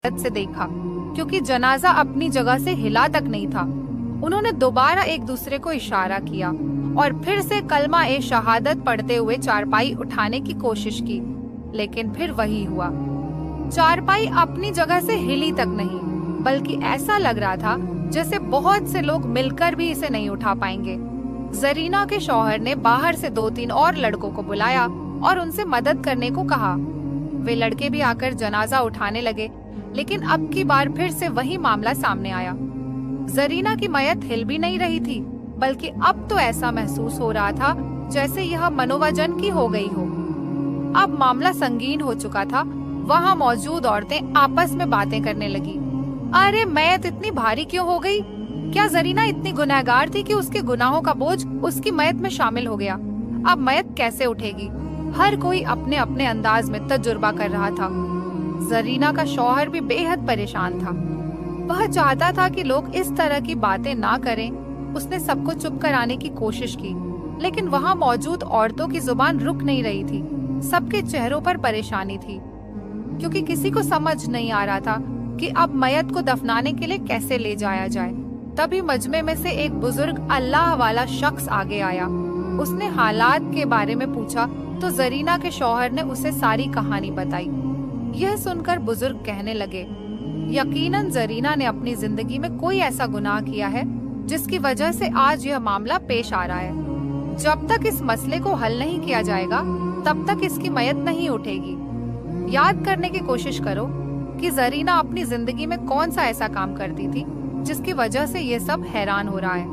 से देखा, क्योंकि जनाजा अपनी जगह से हिला तक नहीं था। उन्होंने दोबारा एक दूसरे को इशारा किया और फिर से कलमा ए शहादत पढ़ते हुए चारपाई उठाने की कोशिश की, लेकिन फिर वही हुआ। चारपाई अपनी जगह से हिली तक नहीं, बल्कि ऐसा लग रहा था जैसे बहुत से लोग मिलकर भी इसे नहीं उठा पाएंगे। जरीना के शौहर ने बाहर से 2-3 और लड़कों को बुलाया और उनसे मदद करने को कहा। वे लड़के भी आकर जनाजा उठाने लगे, लेकिन अब की बार फिर से वही मामला सामने आया। जरीना की मयत हिल भी नहीं रही थी, बल्कि अब तो ऐसा महसूस हो रहा था जैसे यह मनोवजन की हो गई हो। अब मामला संगीन हो चुका था। वहाँ मौजूद औरतें आपस में बातें करने लगी। अरे मयत इतनी भारी क्यों हो गई? क्या जरीना इतनी गुनहगार थी कि उसके गुनाहों का बोझ उसकी मयत में शामिल हो गया? अब मयत कैसे उठेगी? हर कोई अपने अपने अंदाज में तजुर्बा कर रहा था। जरीना का शौहर भी बेहद परेशान था। वह चाहता था कि लोग इस तरह की बातें ना करें। उसने सबको चुप कराने की कोशिश की, लेकिन वहाँ मौजूद औरतों की जुबान रुक नहीं रही थी। सबके चेहरों पर परेशानी थी, क्योंकि किसी को समझ नहीं आ रहा था कि अब मयत को दफनाने के लिए कैसे ले जाया जाए। तभी मजमे में से एक बुजुर्ग अल्लाह वाला शख्स आगे आया। उसने हालात के बारे में पूछा तो जरीना के शौहर ने उसे सारी कहानी बताई। यह सुनकर बुजुर्ग कहने लगे, यकीनन जरीना ने अपनी जिंदगी में कोई ऐसा गुनाह किया है जिसकी वजह से आज यह मामला पेश आ रहा है। जब तक इस मसले को हल नहीं किया जाएगा, तब तक इसकी मयत नहीं उठेगी। याद करने की कोशिश करो कि जरीना अपनी जिंदगी में कौन सा ऐसा काम करती थी जिसकी वजह से ये सब हैरान हो रहा है।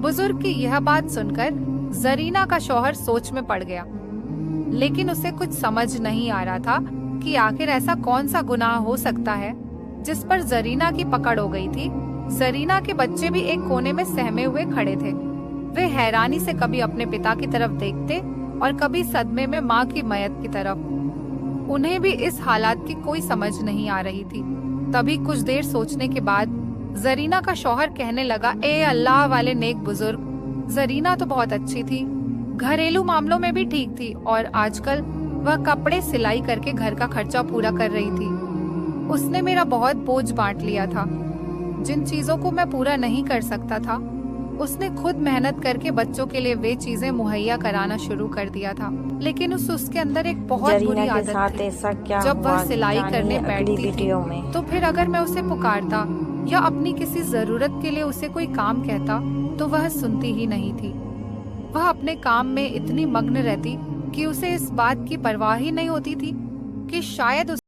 बुजुर्ग की यह बात सुनकर जरीना का शौहर सोच में पड़ गया, लेकिन उसे कुछ समझ नहीं आ रहा था कि आखिर ऐसा कौन सा गुनाह हो सकता है जिस पर जरीना की पकड़ हो गई थी। जरीना के बच्चे भी एक कोने में सहमे हुए खड़े थे। वे हैरानी से कभी अपने पिता की तरफ देखते और कभी सदमे में माँ की मयत की तरफ। उन्हें भी इस हालात की कोई समझ नहीं आ रही थी। तभी कुछ देर सोचने के बाद जरीना का शौहर कहने लगा, ए अल्लाह वाले नेक बुजुर्ग, जरीना तो बहुत अच्छी थी, घरेलू मामलों में भी ठीक थी और आजकल वह कपड़े सिलाई करके घर का खर्चा पूरा कर रही थी। उसने मेरा बहुत बोझ बांट लिया था। जिन चीजों को मैं पूरा नहीं कर सकता था, उसने खुद मेहनत करके बच्चों के लिए वे चीजें मुहैया कराना शुरू कर दिया था। लेकिन उसके अंदर एक बहुत बुरी आदत थी। जब वह सिलाई करने बैठती थी, तो फिर अगर मैं उसे पुकारता या अपनी किसी जरूरत के लिए उसे कोई काम कहता, तो वह सुनती ही नहीं थी। वह अपने काम में इतनी मग्न रहती कि उसे इस बात की परवाह ही नहीं होती थी कि शायद